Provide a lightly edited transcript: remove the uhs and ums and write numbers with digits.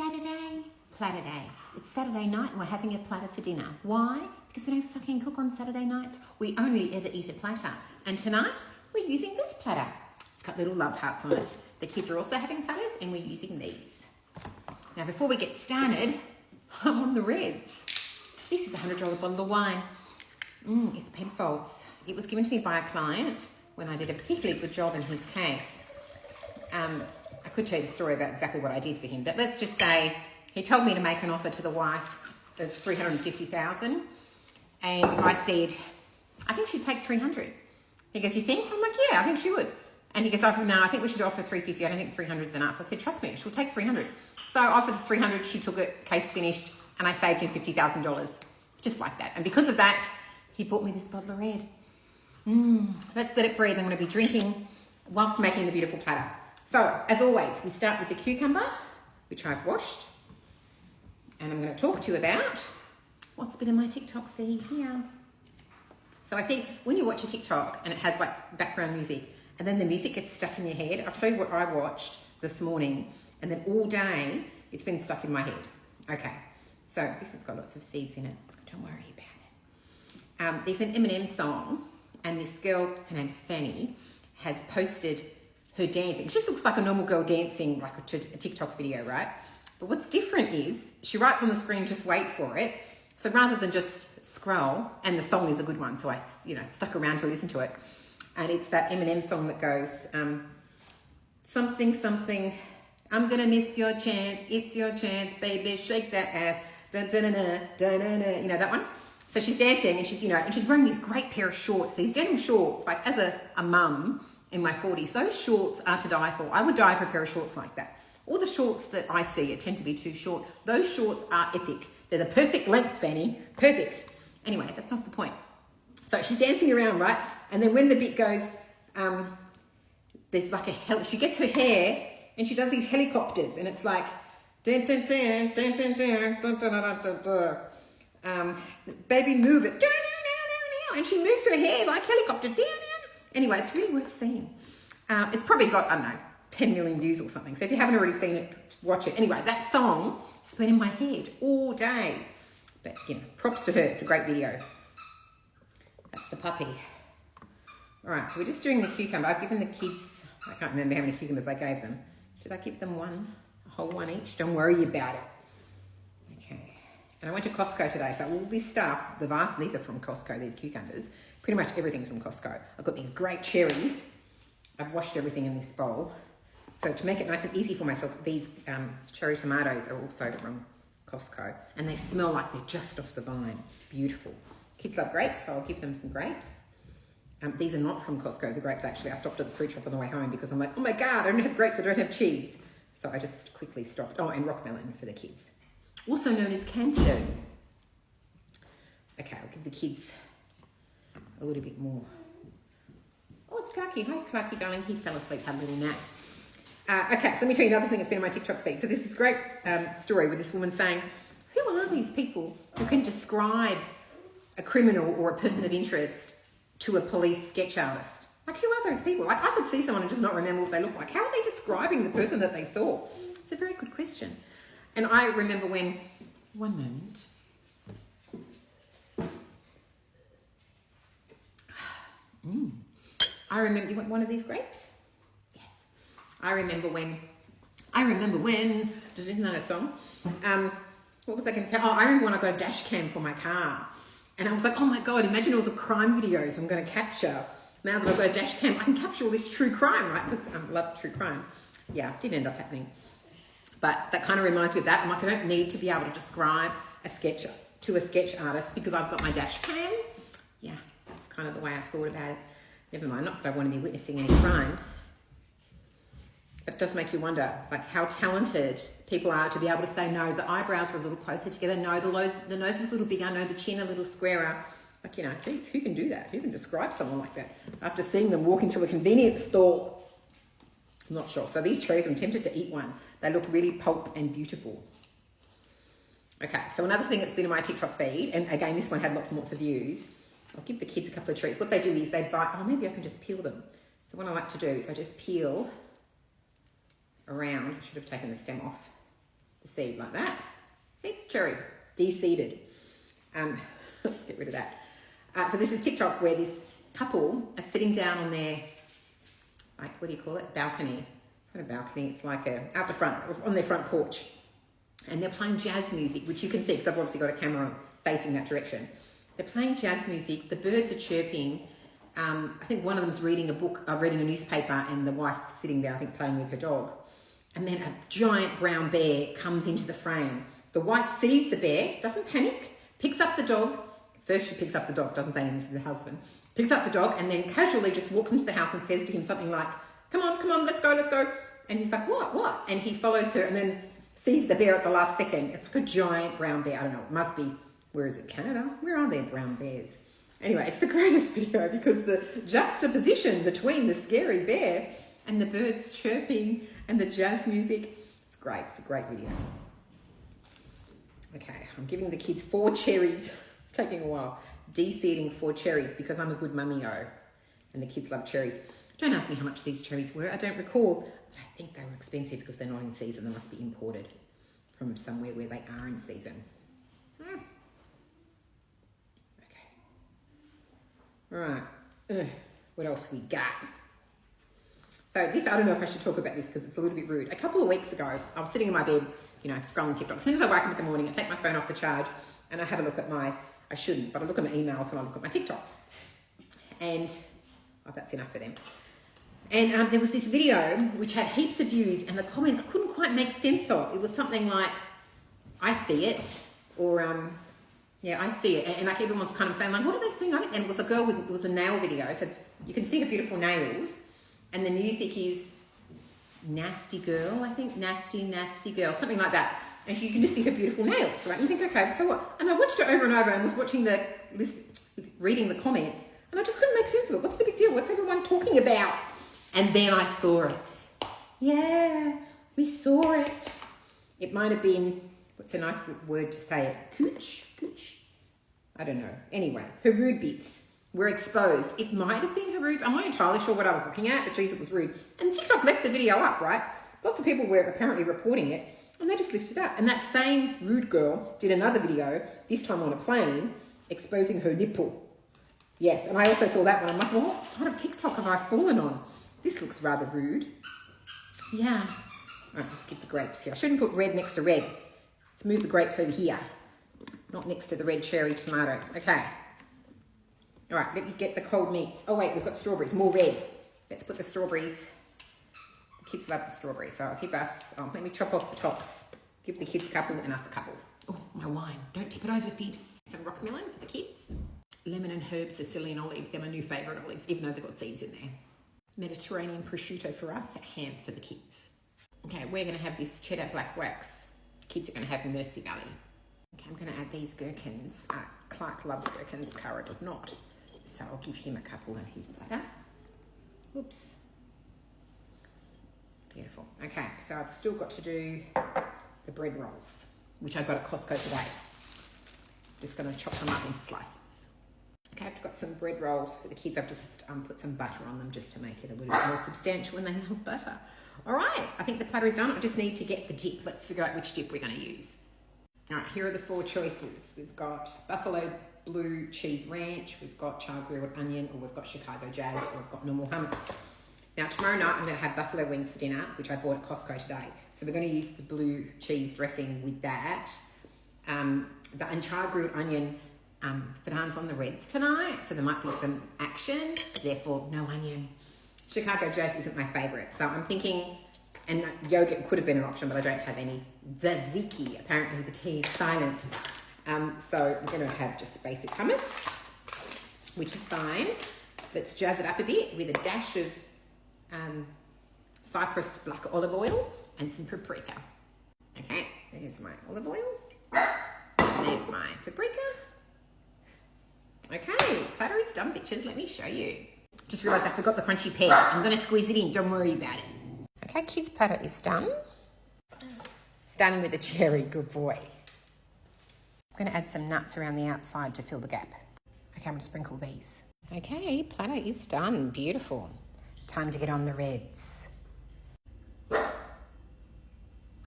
Saturday, platter day. It's Saturday night and we're having a platter for dinner. Why? Because we don't fucking cook on Saturday nights. We only ever eat a platter. And tonight, we're using this platter. It's got little love hearts on it. The kids are also having platters and we're using these. Now, before we get started, I'm on the reds. This is a $100 bottle of wine. It's Penfolds. It was given to me by a client when I did a particularly good job in his case. I could tell you the story about exactly what I did for him, but let's just say he told me to make an offer to the wife of $350,000, and I said, I think she'd take 300. He goes, you think? I'm like, yeah, I think she would. And he goes, oh, no, I think we should offer 350. I don't think 300's enough. I said, trust me, she'll take 300. So I offered the 300, she took it, case finished, and I saved him $50,000, just like that. And because of that, he bought me this bottle of red. Let's let it breathe. I'm going to be drinking whilst making the beautiful platter. So, as always, we start with the cucumber, which I've washed. And I'm going to talk to you about what's been in my TikTok feed here. So I think when you watch a TikTok and it has like background music and then the music gets stuck in your head, I'll tell you what I watched this morning and then all day it's been stuck in my head. Okay, so this has got lots of seeds in it. Don't worry about it. There's an Eminem song and this girl, her name's Fanny, has posted her dancing. She just looks like a normal girl dancing like a TikTok video, right? But what's different is she writes on the screen, just wait for it. So rather than just scroll, and the song is a good one, so I, stuck around to listen to it. And it's that Eminem song that goes, something, something, I'm gonna miss your chance, it's your chance, baby, shake that ass, da-da-da-da, da-da-da, you know that one? So she's dancing and she's, and she's wearing these great pair of shorts, these denim shorts, like as a mum in my 40s, those shorts are to die for. I would die for a pair of shorts like that. All the shorts that I see tend to be too short. Those shorts are epic. They're the perfect length, Fanny. Perfect. Anyway, that's not the point. So she's dancing around, right? And then when the bit goes, there's like she gets her hair and she does these helicopters and it's like, dun, dun, dun, dun, dun, dun, dun, dun, dun, dun, dun. Baby, move it. And she moves her hair like helicopter. Anyway, it's really worth seeing. It's probably got, I don't know, 10 million views or something. So if you haven't already seen it, watch it. Anyway, that song has been in my head all day. But, props to her. It's a great video. That's the puppy. All right, so we're just doing the cucumber. I've given the kids, I can't remember how many cucumbers I gave them. Did I give them one? A whole one each? Don't worry about it. Okay. And I went to Costco today, so all this stuff, these are from Costco, these cucumbers. Pretty much everything's from Costco. I've got these great cherries. I've washed everything in this bowl. So to make it nice and easy for myself, these cherry tomatoes are also from Costco. And they smell like they're just off the vine. Beautiful. Kids love grapes, so I'll give them some grapes. These are not from Costco, the grapes actually. I stopped at the fruit shop on the way home because I'm like, oh my God, I don't have grapes, I don't have cheese. So I just quickly stopped. Oh, and rock melon for the kids. Also known as cantaloupe. Okay, I'll give the kids a little bit more. Oh, it's Clarky. Hi, Clarky, darling. He fell asleep, had a little nap. Okay, so let me tell you another thing that's been in my TikTok feed. So this is a great story with this woman saying, who are these people who can describe a criminal or a person of interest to a police sketch artist? Like, who are those people? Like, I could see someone and just not remember what they look like. How are they describing the person that they saw? It's a very good question. And I remember when, one moment. I remember, you want one of these grapes? Yes. I remember when, isn't that a song? What was I going to say? Oh, I remember when I got a dash cam for my car. And I was like, oh my God, imagine all the crime videos I'm going to capture. Now that I've got a dash cam, I can capture all this true crime, right? Because I love true crime. Yeah, it didn't end up happening. But that kind of reminds me of that. I'm like, I don't need to be able to describe a sketch to a sketch artist because I've got my dash cam. Yeah, that's kind of the way I thought about it. Never mind, not that I want to be witnessing any crimes. It does make you wonder, like, how talented people are to be able to say, no, the eyebrows were a little closer together. No, the nose was a little bigger. No, the chin a little squarer. Like, geez, who can do that? Who can describe someone like that? After seeing them walk into a convenience store. I'm not sure. So these cherries, I'm tempted to eat one. They look really pulp and beautiful. Okay, so another thing that's been in my TikTok feed, and again, this one had lots and lots of views. I'll give the kids a couple of treats. What they do is they bite, maybe I can just peel them. So what I like to do is I just peel around. I should have taken the stem off. The seed like that. See, cherry, de-seeded. Let's get rid of that. So this is TikTok where this couple are sitting down on their, like, what do you call it? Balcony. It's not a balcony, it's like out the front, on their front porch. And they're playing jazz music, which you can see because I've obviously got a camera facing that direction. They're playing jazz music, the birds are chirping. I think one of them's reading a book, reading a newspaper, and the wife's sitting there, I think, playing with her dog. And then a giant brown bear comes into the frame. The wife sees the bear, doesn't panic, picks up the dog. First she picks up the dog, doesn't say anything to the husband. Picks up the dog and then casually just walks into the house and says to him something like, come on, let's go. And he's like, what? And he follows her and then sees the bear at the last second. It's like a giant brown bear. I don't know, it must be, where is it, Canada? Where are there brown bears? Anyway, it's the greatest video because the juxtaposition between the scary bear and the birds chirping and the jazz music, it's great. It's a great video. Okay, I'm giving the kids 4 cherries. It's taking a while. De-seeding 4 cherries because I'm a good mummy-o and the kids love cherries. Don't ask me how much these cherries were. I don't recall. But I think they were expensive because they're not in season. They must be imported from somewhere where they are in season. Right, what else we got? So this, I don't know if I should talk about this because it's a little bit rude. A couple of weeks ago, I was sitting in my bed, scrolling TikTok. As soon as I wake up in the morning, I take my phone off the charge and I have a look at I shouldn't, but I look at my emails and I look at my TikTok. And, that's enough for them. And there was this video which had heaps of views and the comments I couldn't quite make sense of. It was something like, I see it, or yeah, I see it. And like everyone's kind of saying, like, what are they saying? And it was a girl it was a nail video. So you can see her beautiful nails. And the music is Nasty Girl, I think. Nasty Girl, something like that. And you can just see her beautiful nails, right? And you think, okay, so what? And I watched it over and over and was watching the list, reading the comments. And I just couldn't make sense of it. What's the big deal? What's everyone talking about? And then I saw it. Yeah, we saw it. It might have been, what's a nice word to say it? Cooch? I don't know. Anyway, her rude bits were exposed. It might have been her rude. I'm not entirely sure what I was looking at, but geez, it was rude. And TikTok left the video up, right? Lots of people were apparently reporting it, and they just lifted it up. And that same rude girl did another video, this time on a plane, exposing her nipple. Yes, and I also saw that one. I'm like, well, what side of TikTok have I fallen on? This looks rather rude. Yeah. All right, let's get the grapes here. I shouldn't put red next to red. Let's move the grapes over here. Not next to the red cherry tomatoes. Okay. All right, let me get the cold meats. Oh, wait, we've got strawberries. More red. Let's put the strawberries. The kids love the strawberries, so I'll give us... let me chop off the tops. Give the kids a couple and us a couple. Oh, my wine. Don't tip it over, Fid. Some rock melon for the kids. Lemon and herb Sicilian olives. They're my new favourite olives, even though they've got seeds in there. Mediterranean prosciutto for us. Ham for the kids. Okay, we're going to have this cheddar black wax. The kids are going to have Mercy Valley. Okay, I'm going to add these gherkins. Clark loves gherkins, Cara does not. So I'll give him a couple on his platter. Oops. Beautiful. Okay, so I've still got to do the bread rolls, which I got at Costco today. Just going to chop them up in slices. Okay, I've got some bread rolls for the kids. I've just put some butter on them just to make it a little bit more substantial, and they love butter. All right, I think the platter is done. I just need to get the dip. Let's figure out which dip we're going to use. All right, here are the 4 choices. We've got buffalo blue cheese ranch, we've got char grilled onion, or we've got Chicago jazz, or we've got normal hummus. Now, tomorrow night, I'm going to have buffalo wings for dinner, which I bought at Costco today. So we're going to use the blue cheese dressing with that. And char grilled onion, Fernand's on the reds tonight, so there might be some action, therefore no onion. Chicago jazz isn't my favourite, so I'm thinking, and yogurt could have been an option, but I don't have any. Tzatziki, apparently the T is silent. So I'm going to have just basic hummus, which is fine. Let's jazz it up a bit with a dash of Cyprus black olive oil and some paprika. Okay, there's my olive oil. And there's my paprika. Okay, platter is done, bitches. Let me show you. Just realised I forgot the crunchy pear. I'm going to squeeze it in. Don't worry about it. Okay, kids' platter is done. Starting with the cherry. Good boy. I'm going to add some nuts around the outside to fill the gap. Okay, I'm going to sprinkle these. Okay, platter is done. Beautiful. Time to get on the reds.